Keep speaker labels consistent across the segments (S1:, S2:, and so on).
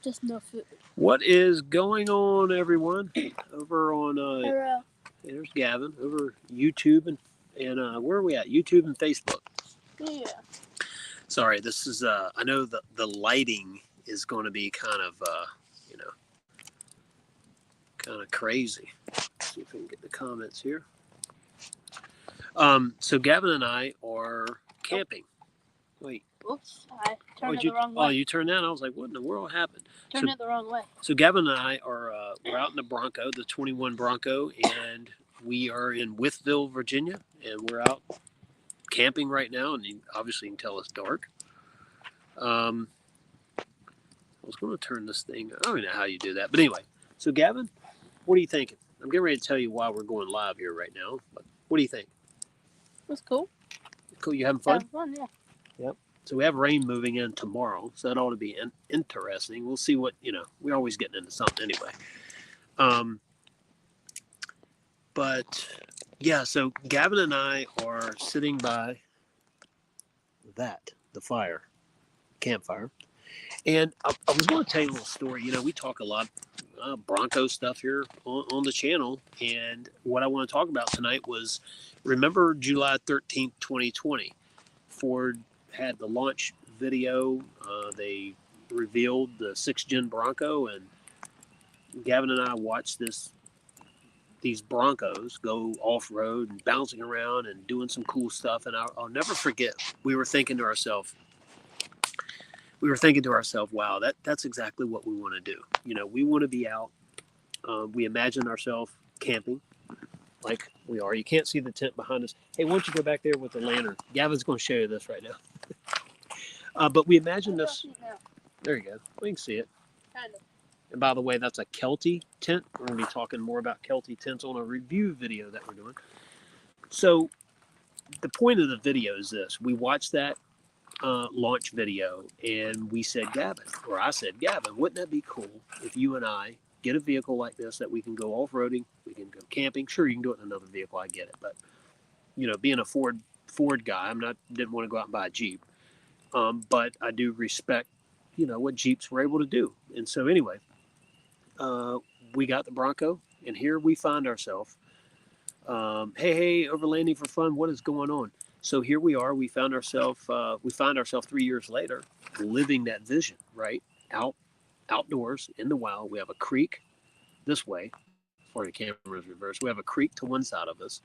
S1: Just no food.
S2: What is going on, everyone? Over on
S1: Hello.
S2: there's Gavin over YouTube and where are we at? YouTube and Facebook.
S1: Yeah.
S2: Sorry, this is I know the lighting is going to be kind of you know kind of crazy. Let's see if we can get the comments here. So Gavin and I are camping. Wait.
S1: Oops, I turned it the wrong way.
S2: Oh, you turned that? I was like, what in the world happened?
S1: Turned it the wrong way.
S2: So Gavin and I are we're out in the Bronco, the 21 Bronco, and we are in Wytheville, Virginia, and we're out camping right now, and obviously you can tell it's dark. I was going to turn this thing. I don't even know how you do that, but anyway. So Gavin, what are you thinking? I'm getting ready to tell you why we're going live here right now. But what do you think?
S1: That's cool.
S2: Cool. You having fun?
S1: Having fun, yeah.
S2: Yep. So we have rain moving in tomorrow, so that ought to be interesting. We'll see what we're always getting into something anyway. But yeah, so Gavin and I are sitting by the campfire, and I was going to tell you a little story. We talk a lot Bronco stuff here on the channel, and what I want to talk about tonight was, remember July 13th, 2020, Ford had the launch video. They revealed the 6th gen Bronco, and Gavin and I watched these Broncos go off-road and bouncing around and doing some cool stuff. And I'll never forget, we were thinking to ourselves, wow, that's exactly what we want to do. We want to be out. We imagine ourselves camping like we are. You can't see the tent behind us. Hey, why don't you go back there with the lantern? Gavin's going to show you this right now. But we imagine this. There you go. We can see it.
S1: Kind of.
S2: And by the way, that's a Kelty tent. We're going to be talking more about Kelty tents on a review video that we're doing. So the point of the video is this. We watched that launch video, and we said, I said, Gavin, wouldn't that be cool if you and I get a vehicle like this that we can go off-roading, we can go camping. Sure, you can do it in another vehicle, I get it. But, being a Ford guy, didn't want to go out and buy a Jeep. But I do respect, what Jeeps were able to do. And so anyway, we got the Bronco, and here we find ourselves. Hey, overlanding for fun. What is going on? So here we are. We find ourselves 3 years later, living that vision, right? Outdoors in the wild. We have a creek this way. Before the camera is reversed, we have a creek to one side of us.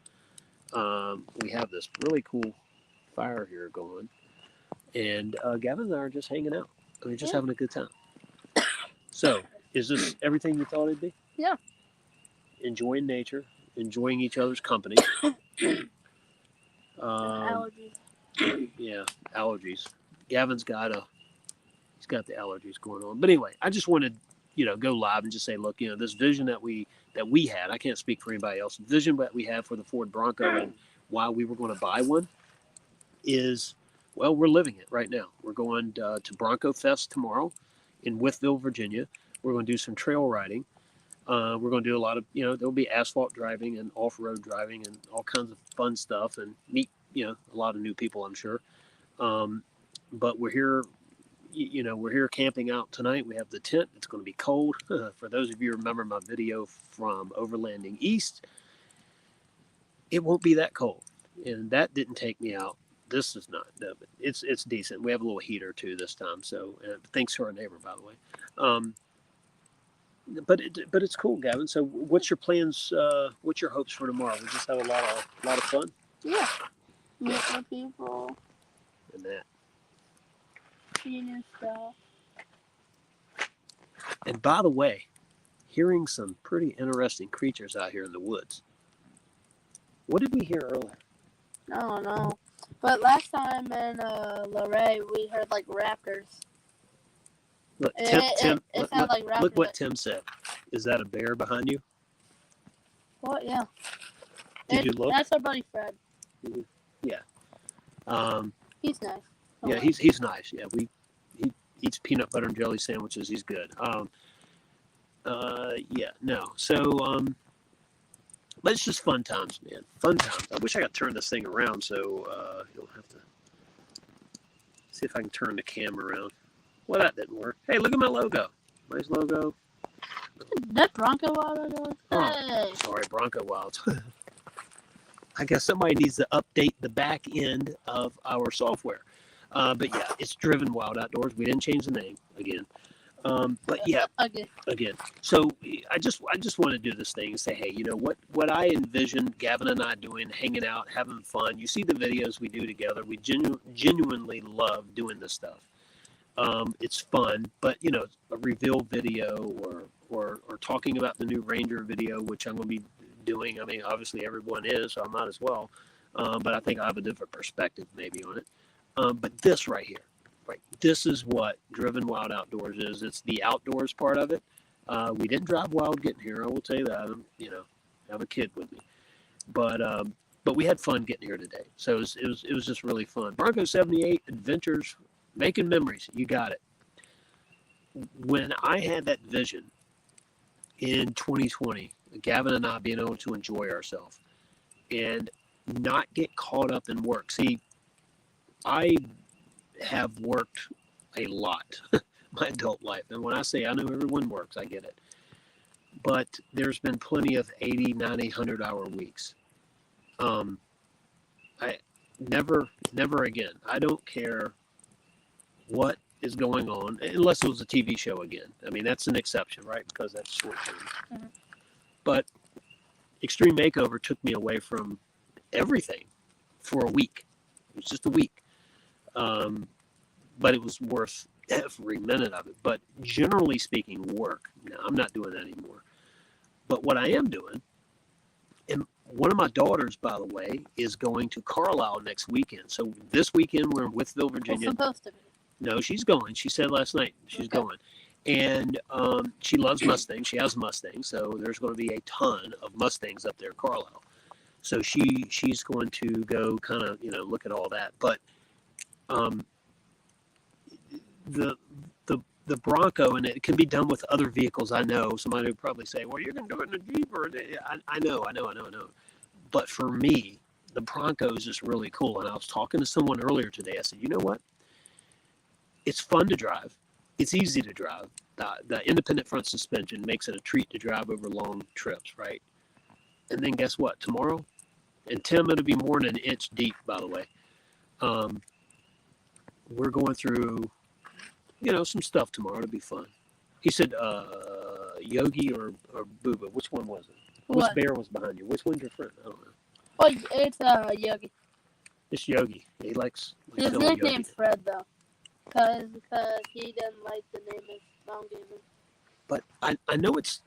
S2: We have this really cool fire here going, and Gavin and I are just hanging out. Just having a good time. So, is this everything you thought it'd be?
S1: Yeah.
S2: Enjoying nature, enjoying each other's company.
S1: Allergies.
S2: Yeah, allergies. Gavin's got the allergies going on. But anyway, I just wanted, go live and just say, look, this vision that we had, I can't speak for anybody else, the vision that we have for the Ford Bronco and why we were going to buy one is, well, we're living it right now. We're going to Bronco Fest tomorrow in Wytheville, Virginia. We're going to do some trail riding. We're going to do a lot of, there'll be asphalt driving and off-road driving and all kinds of fun stuff and meet, a lot of new people, I'm sure. But we're here, we're here camping out tonight. We have the tent. It's going to be cold. For those of you who remember my video from Overlanding East, it won't be that cold. And that didn't take me out. This is not. It's decent. We have a little heater too this time. So thanks to our neighbor, by the way. But it's cool, Gavin. So what's your plans? What's your hopes for tomorrow? We just have a lot of fun.
S1: Yeah. Meet new people.
S2: And that.
S1: See new stuff.
S2: And by the way, hearing some pretty interesting creatures out here in the woods. What did we hear earlier?
S1: I don't know. But last time in Luray, we heard like raptors.
S2: Look, Tim, look what Tim said. Is that a bear behind you?
S1: What? Yeah.
S2: Did you look?
S1: That's our buddy Fred.
S2: Mm-hmm. Yeah.
S1: He's nice.
S2: Yeah, he's nice. Yeah, he eats peanut butter and jelly sandwiches. He's good. Yeah, no. So, but it's just fun times, man. Fun times. I wish I could turn this thing around, so you'll have to see if I can turn the camera around. Well, that didn't work. Hey, look at my logo. Nice logo.
S1: That Bronco Wild Outdoors.
S2: Oh,
S1: Hey.
S2: sorry, Bronco Wild. I guess somebody needs to update the back end of our software. But yeah, it's Driven Wild Outdoors. We didn't change the name again. But yeah,
S1: Okay.
S2: again. So I just want to do this thing and say, hey, you know what I envisioned Gavin and I doing, hanging out, having fun. You see the videos we do together. We genuinely love doing this stuff. It's fun, but you know, a reveal video or talking about the new Ranger video, which I'm going to be doing. I mean, obviously everyone is, so I might as well. But I think I have a different perspective maybe on it. But this right here, right? This is what Driven Wild Outdoors is. It's the outdoors part of it. We didn't drive wild getting here. I will tell you that. You know, I have a kid with me, but we had fun getting here today. So it was just really fun. Bronco 78 Adventures, making memories. You got it. When I had that vision in 2020, Gavin and I being able to enjoy ourselves and not get caught up in work. See, I have worked a lot my adult life. And when I say I know everyone works, I get it. But there's been plenty of 80, 90, 100-hour weeks. I never again. I don't care what is going on, unless it was a TV show again. I mean, that's an exception, right? Because that's short term.
S1: Mm-hmm.
S2: But Extreme Makeover took me away from everything for a week. It was just a week. But it was worth every minute of it. But generally speaking, work. Now, I'm not doing that anymore. But what I am doing, and one of my daughters, by the way, is going to Carlisle next weekend. So this weekend, we're in Wytheville, Virginia.
S1: It's supposed to be.
S2: No, she's going. She said last night she's going. And she loves Mustangs. She has Mustangs. So there's going to be a ton of Mustangs up there in Carlisle. So she's going to go kind of, you know, look at all that. But the Bronco, and it can be done with other vehicles. I know somebody would probably say, well, you're going to do it in a Jeep. Or I know. But for me, the Bronco is just really cool. And I was talking to someone earlier today. I said, you know what? It's fun to drive. It's easy to drive. The independent front suspension makes it a treat to drive over long trips, right? And then guess what? Tomorrow, and Tim, it'll be more than an inch deep, by the way. We're going through, you know, some stuff tomorrow. It'll be fun. He said, Yogi or Booba. Which one was it?
S1: What?
S2: Which bear was behind you? Which one's your friend? I don't know.
S1: Oh, it's Yogi.
S2: It's Yogi. He likes
S1: His
S2: calling
S1: nickname's
S2: Yogi.
S1: Fred though, cause he doesn't like the name his mom gave him.
S2: But I know it's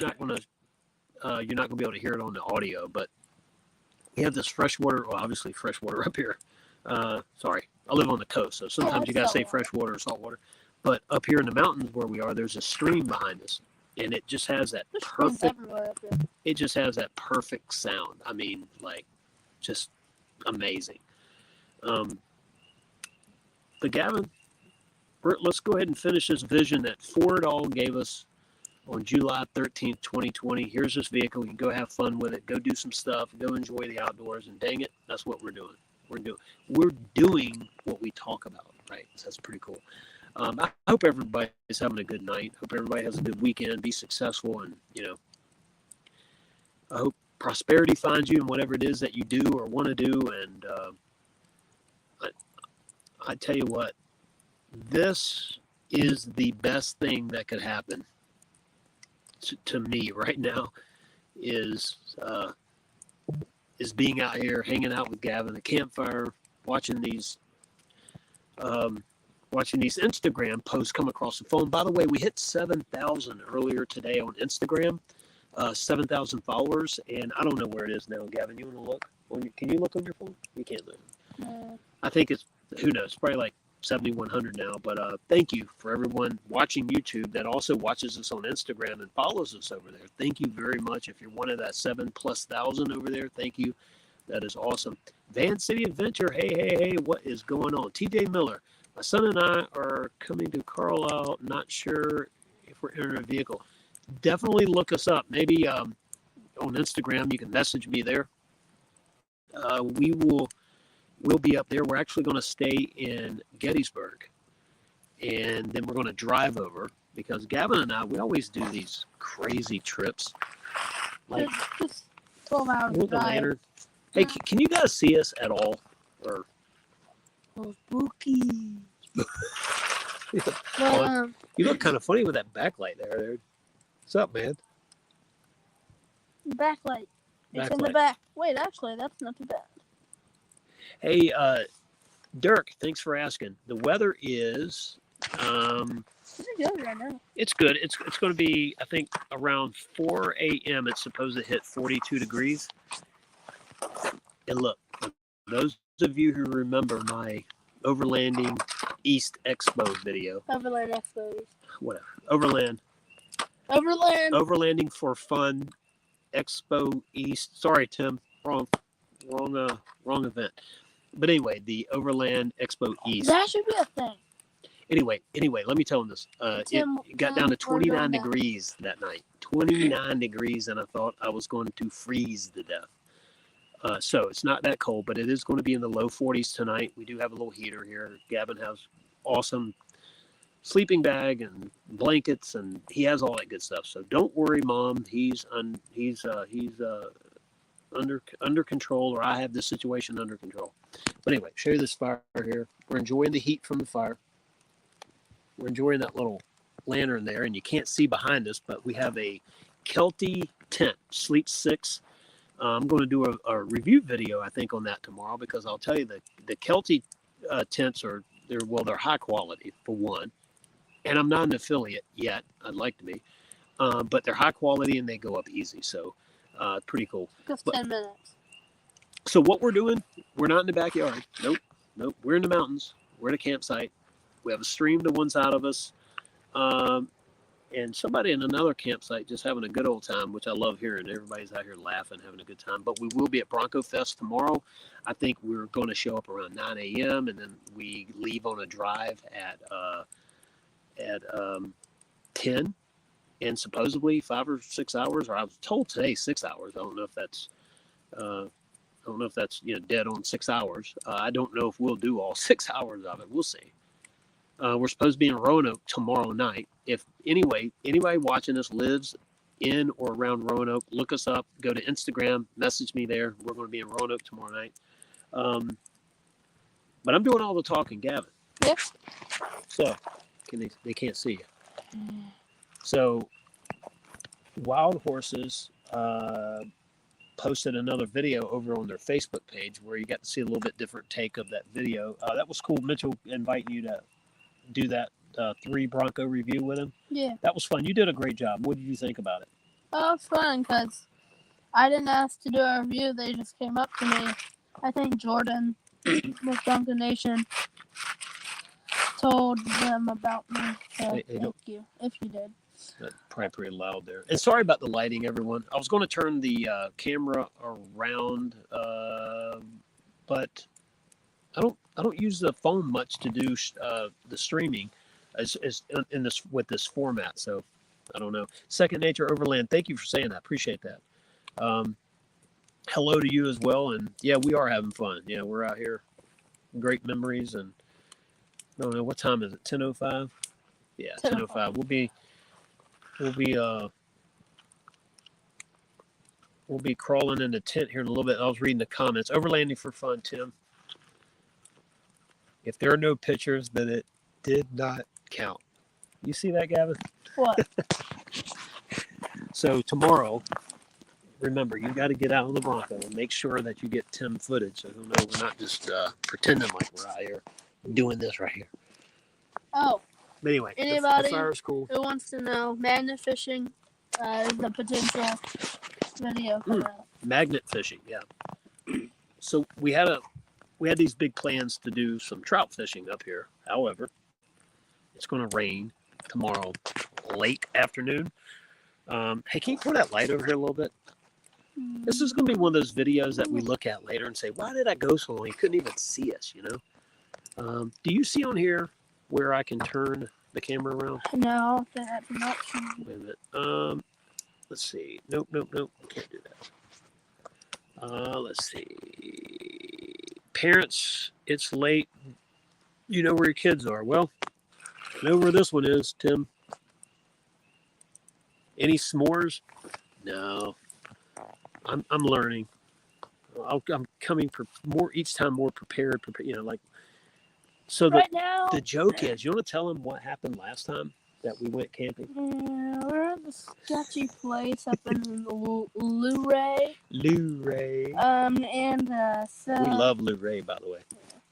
S2: not gonna you're not gonna be able to hear it on the audio, but we have this freshwater, well obviously freshwater up here. Sorry, I live on the coast, so sometimes you gotta say freshwater or saltwater. But up here in the mountains where we are, there's a stream behind us, and it just has that
S1: There's streams
S2: perfect.
S1: everywhere up there.
S2: It just has that perfect sound. I mean, like, just amazing. But Gavin, let's go ahead and finish this vision that Ford all gave us on July 13th, 2020. Here's this vehicle. You can go have fun with it. Go do some stuff. Go enjoy the outdoors. And dang it, that's what we're doing. We're doing what we talk about, right? So that's pretty cool. I hope everybody is having a good night. Hope everybody has a good weekend. Be successful, and you know, I hope prosperity finds you in whatever it is that you do or want to do. And I tell you what, this is the best thing that could happen to me right now. Is being out here, hanging out with Gavin, the campfire, watching these Instagram posts come across the phone. By the way, we hit 7,000 earlier today on Instagram, 7,000 followers, and I don't know where it is now. Gavin, you want to look? Can you look on your phone? You can't look. I think it's, who knows, probably like 7,100 now. But thank you for everyone watching YouTube that also watches us on Instagram and follows us over there. Thank you very much. If you're one of that 7,000+ over there, thank you. That is awesome. Van City Adventure, hey, what is going on? TJ Miller, my son and I are coming to Carlisle. Not sure if we're in a vehicle. Definitely look us up. Maybe on Instagram, you can message me there. We'll be up there. We're actually going to stay in Gettysburg. and then we're going to drive over because Gavin and I, we always do these crazy trips. Like,
S1: Just 12 hours
S2: you want the
S1: drive.
S2: lantern? Hey, can you guys see us at all? Or
S1: Oh, spooky. But,
S2: you look kind of funny with that backlight there. What's up, man?
S1: backlight. It's in the
S2: Backlight.
S1: back. Wait, actually, that's not too bad.
S2: Hey, Dirk, thanks for asking. The weather is,
S1: It's good right now.
S2: it's good. It's going to be, I think, around 4 a.m. It's supposed to hit 42 degrees. And look, those of you who remember my Overlanding East Expo video,
S1: Overland Expos.
S2: whatever, Overlanding for Fun Expo East. Sorry, Tim, wrong event. But anyway, the Overland Expo East.
S1: That should be a thing.
S2: Anyway, let me tell them this.
S1: Tim,
S2: It got down to
S1: we're doing
S2: 29
S1: that.
S2: degrees that night. 29 degrees, and I thought I was going to freeze to death. So it's not that cold, but it is going to be in the low 40s tonight. We do have a little heater here. Gavin has awesome sleeping bag and blankets, and he has all that good stuff. So don't worry, Mom. He's under control, or I have this situation under control. But anyway, show you this fire here. We're enjoying the heat from the fire. We're enjoying that little lantern there, and you can't see behind us, but we have a Kelty tent, Sleep 6. I'm going to do a review video, I think, on that tomorrow, because I'll tell you the Kelty tents they're high quality for one, and I'm not an affiliate yet. I'd like to be, but they're high quality and they go up easy, so pretty cool.
S1: Just
S2: But-
S1: 10 minutes.
S2: So what we're doing, we're not in the backyard. Nope. We're in the mountains. We're at a campsite. We have a stream to one side of us, and somebody in another campsite just having a good old time, which I love hearing. Everybody's out here laughing, having a good time. But we will be at Bronco Fest tomorrow. I think we're going to show up around 9 a.m. and then we leave on a drive at 10, and supposedly 5 or 6 hours. Or I was told today 6 hours. I don't know if that's dead on 6 hours. I don't know if we'll do all 6 hours of it. We'll see. We're supposed to be in Roanoke tomorrow night. If anybody watching this lives in or around Roanoke, look us up. Go to Instagram, message me there. We're going to be in Roanoke tomorrow night. But I'm doing all the talking, Gavin.
S1: Yep.
S2: So they can't see you. So Wild Horses posted another video over on their Facebook page where you got to see a little bit different take of that video. That was cool. Mitchell inviting you to do that 3 Bronco review with him.
S1: Yeah.
S2: That was fun. You did a great job. What did you think about it?
S1: Oh, it's fun because I didn't ask to do a review. They just came up to me. I think Jordan with Bronco Nation told them about me. So
S2: They
S1: thank
S2: don't-
S1: you, if you did.
S2: That's probably pretty loud there. And sorry about the lighting, everyone. I was going to turn the camera around, but I don't use the phone much to do the streaming, as in this with this format. So I don't know. Second Nature Overland, thank you for saying that. Appreciate that. Hello to you as well. And yeah, we are having fun. Yeah, we're out here. Great memories. And I don't know, what time is it? 10:05. Yeah, 10:05. We'll be crawling in the tent here in a little bit. I was reading the comments. Overlanding for fun, Tim. If there are no pictures, then it did not count. You see that, Gavin?
S1: What?
S2: So tomorrow, remember, you got to get out on the Bronco and make sure that you get Tim footage, so he'll know we're not just pretending like we're out here doing this right here.
S1: Oh,
S2: But anyway, the
S1: Anybody?
S2: fire is cool.
S1: who wants to know? Magnet fishing is a potential video for that.
S2: Magnet fishing, yeah. So we had these big plans to do some trout fishing up here. However, it's going to rain tomorrow late afternoon. Hey, can you pull that light over here a little bit? This is going to be one of those videos that we look at later and say, why did I go so long? You couldn't even see us, you know? Do you see on here where I can turn the camera around?
S1: No, that's an option.
S2: Wait a minute. Let's see. Nope. Can't do that. Let's see. Parents, it's late. You know where your kids are. Well, I know where this one is, Tim. Any s'mores? No. I'm learning. I'm coming more each time, more prepared. You know, like so.
S1: Right now,
S2: The joke is, you want to tell them what happened last time that we went camping?
S1: yeah, we're at the sketchy place up in Luray.
S2: Luray.
S1: So
S2: We love Luray, by the way.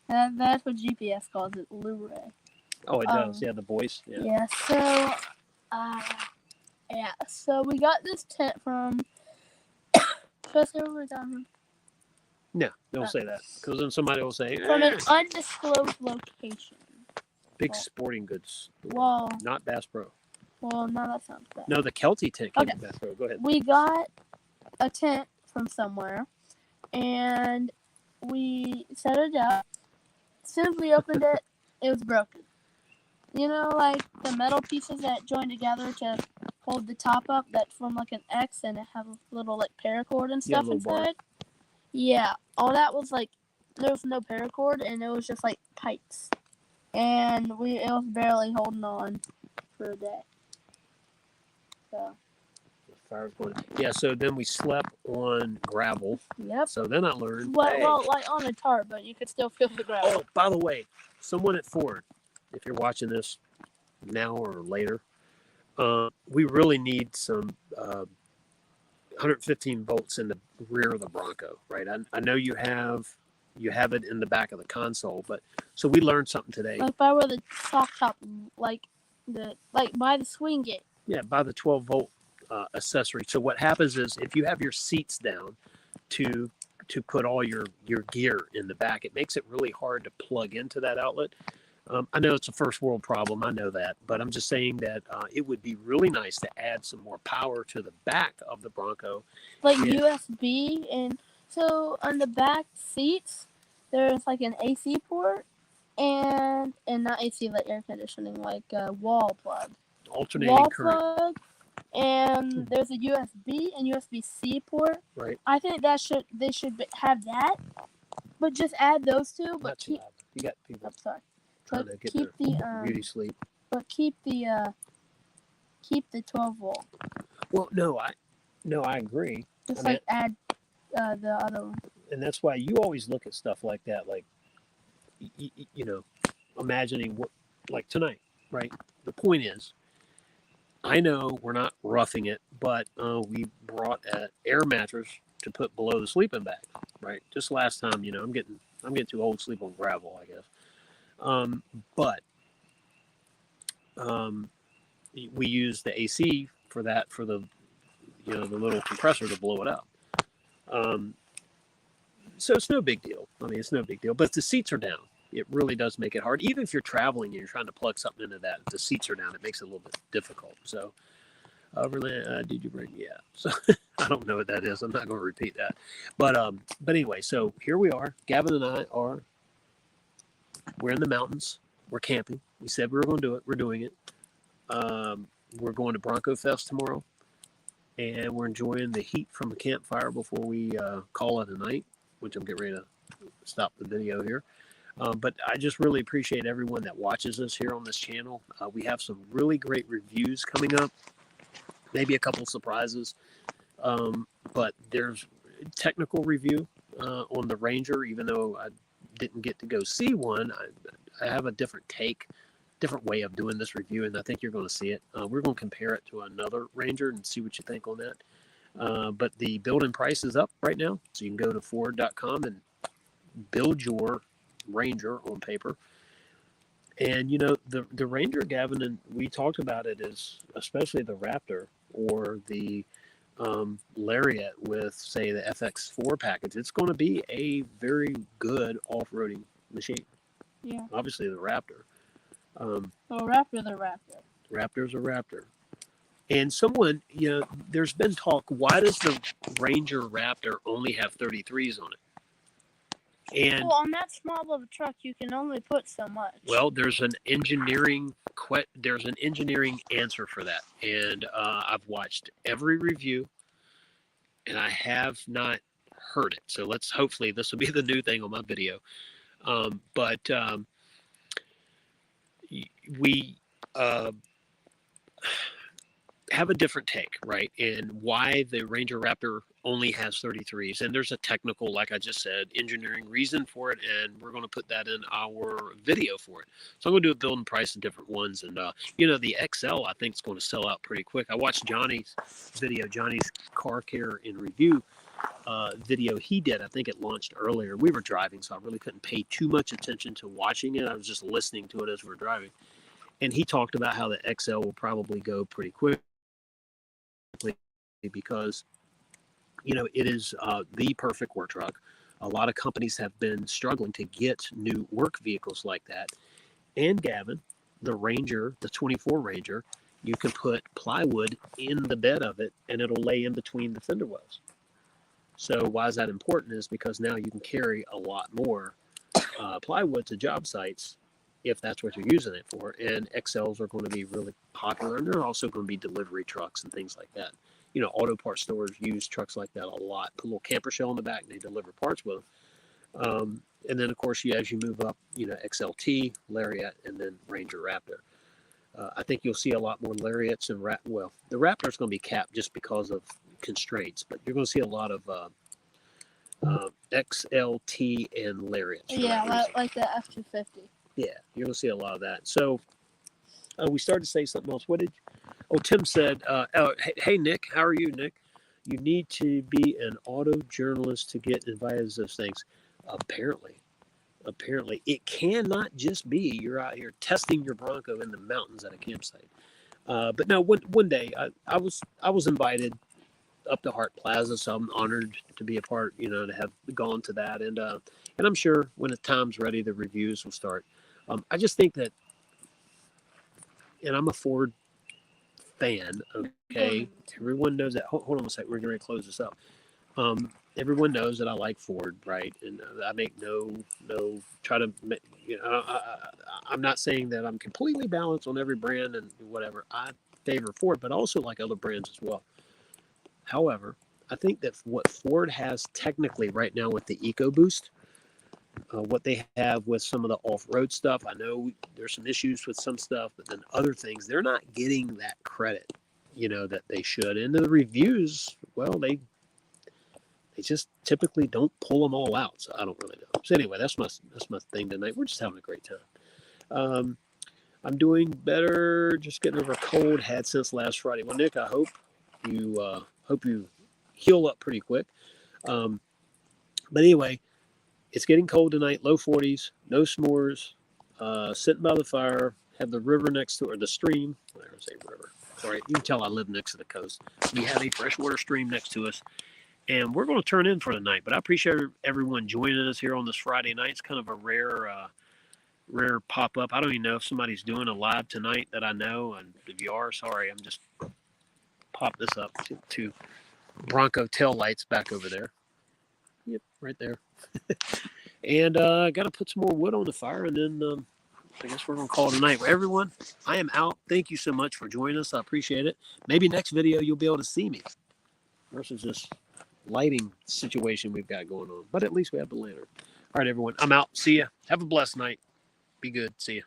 S1: that's what GPS calls it, Luray.
S2: Oh, it does. Yeah, the voice. Yeah.
S1: Yeah. So we got this tent from. Should I say where we got them?
S2: No, don't say that, because then somebody will say
S1: From an undisclosed location.
S2: big sporting goods.
S1: Well,
S2: Not Bass Pro.
S1: no, that sounds bad.
S2: No, the Kelty tent came
S1: Okay.
S2: from Bass Pro. Go ahead.
S1: We got a tent from somewhere, and we set it up. As soon as we opened it, it was broken. You know, like the metal pieces that join together to hold the top up that form like an X and it have a little like paracord and
S2: Yeah,
S1: stuff
S2: little bar.
S1: inside. Yeah, all that was like there was no paracord and it was just like pipes, and it was barely holding on for a day. So.
S2: Fire's going. Yeah, so then we slept on gravel.
S1: Yep.
S2: So then I learned.
S1: Well, like on a tarp, but you could still feel the gravel.
S2: Oh, by the way, someone at Ford, if you're watching this now or later, we really need some 115 volts in the rear of the Bronco, right? I know you have it in the back of the console, but so we learned something today.
S1: Like if I were the soft top, like by the swing gate.
S2: Yeah, by the 12 volt accessory. So what happens is if you have your seats down to put all your gear in the back, it makes it really hard to plug into that outlet. I know it's a first world problem, I know that, but I'm just saying that it would be really nice to add some more power to the back of the Bronco.
S1: Like
S2: Yeah.
S1: USB, and so on the back seats, there's like an AC port, and not AC like air conditioning, like a wall plug.
S2: Alternating
S1: Wall
S2: current,
S1: plug, and there's a USB and USB-C port.
S2: right?
S1: I think they should have that, but just add those two. But
S2: Not too loud. You got people
S1: I'm sorry.
S2: trying
S1: But
S2: to get
S1: keep
S2: their beauty sleep.
S1: But keep the 12 volt.
S2: Well, no, I agree.
S1: Just
S2: I mean-
S1: add the other one.
S2: And that's why you always look at stuff like that, like you know, imagining what, like tonight, right? The point is, I know we're not roughing it, but we brought an air mattress to put below the sleeping bag, right? Just last time, you know, I'm getting too old to sleep on gravel, I guess. We use the AC for that, for the, you know, the little compressor to blow it up. So it's no big deal. I mean, it's no big deal. But if the seats are down, it really does make it hard. Even if you're traveling and you're trying to plug something into that, if the seats are down, it makes it a little bit difficult. So, did you bring? Yeah. So I don't know what that is. I'm not going to repeat that. But anyway, so here we are. Gavin and I we're in the mountains. We're camping. We said we were going to do it. We're doing it. We're going to Bronco Fest tomorrow, and we're enjoying the heat from the campfire before we call it a night, which I'm getting ready to stop the video here. But I just really appreciate everyone that watches us here on this channel. We have some really great reviews coming up, maybe a couple surprises, but there's technical review on the Ranger. Even though I didn't get to go see one, I have a different way of doing this review, and I think you're going to see it. We're going to compare it to another Ranger and see what you think on that. But the build-in price is up right now, so you can go to Ford.com and build your Ranger on paper. And you know, the Ranger, Gavin, and we talked about it, is especially the Raptor or the Lariat with, say, the FX4 package. It's going to be a very good off-roading machine.
S1: Yeah.
S2: Obviously, the Raptor.
S1: Raptor the Raptor.
S2: Raptor's a Raptor. And someone, you know, there's been talk, why does the Ranger Raptor only have 33s on it? And
S1: Well, on that small of a truck, you can only put so much.
S2: well, there's an engineering answer for that. And I've watched every review, and I have not heard it. So hopefully this will be the new thing on my video. uh, have a different take, right? And why the Ranger Raptor only has 33s. And there's a technical, like I just said, engineering reason for it. And we're going to put that in our video for it. So I'm going to do a build and price of different ones. And, the XL, I think, is going to sell out pretty quick. I watched Johnny's video, Johnny's Car Care and Review video he did. I think it launched earlier. We were driving, so I really couldn't pay too much attention to watching it. I was just listening to it as we were driving. And he talked about how the XL will probably go pretty quick, because it is the perfect work truck. A lot of companies have been struggling to get new work vehicles like that. And Gavin, the Ranger, the 24 Ranger, you can put plywood in the bed of it and it'll lay in between the fender wells. So why is that important? Is because now you can carry a lot more plywood to job sites if that's what you're using it for. And XLs are going to be really popular, and they're also going to be delivery trucks and things like that. Auto parts stores use trucks like that a lot. Put a little camper shell in the back, and they deliver parts with them. And then, of course, as you move up, XLT, Lariat, and then Ranger Raptor. I think you'll see a lot more Lariats and well, the Raptor's going to be capped just because of constraints, but you're going to see a lot of XLT and Lariats.
S1: Yeah, like the F-250.
S2: Yeah, you're going to see a lot of that. So we started to say something else. What did? Oh, Tim said, hey, Nick, how are you, Nick? You need to be an auto journalist to get invited to those things. Apparently, it cannot just be you're out here testing your Bronco in the mountains at a campsite. But no, one day I was invited up to Hart Plaza, so I'm honored to be a part, to have gone to that. And I'm sure when the time's ready, the reviews will start. I just think that, and I'm a Ford fan, okay? Everyone knows that. Hold on a second. We're going to close this up. Everyone knows that I like Ford, right? And I make try to, I'm not saying that I'm completely balanced on every brand and whatever. I favor Ford, but also like other brands as well. However, I think that what Ford has technically right now with the EcoBoost, what they have with some of the off-road stuff, I know there's some issues with some stuff, but then other things, they're not getting that credit, that they should. And the reviews, well, they just typically don't pull them all out. So I don't really know. So anyway, that's my thing tonight. We're just having a great time. I'm doing better. Just getting over a cold had since last Friday. Well, Nick, I hope you heal up pretty quick. But anyway, it's getting cold tonight. Low 40s. No s'mores. Sitting by the fire. Have the river next to, or the stream. I don't say river. Sorry, you can tell I live next to the coast. We have a freshwater stream next to us. And we're going to turn in for the night, but I appreciate everyone joining us here on this Friday night. It's kind of a rare pop-up. I don't even know if somebody's doing a live tonight that I know, and if you are, sorry, I'm just pop this up to Bronco tail lights back over there. Yep, right there. And I got to put some more wood on the fire, and then I guess we're going to call it a night. Well, everyone, I am out. Thank you so much for joining us. I appreciate it. Maybe next video you'll be able to see me versus this lighting situation we've got going on, but at least we have the lantern. All right, everyone, I'm out. See ya. Have a blessed night. Be good. See ya.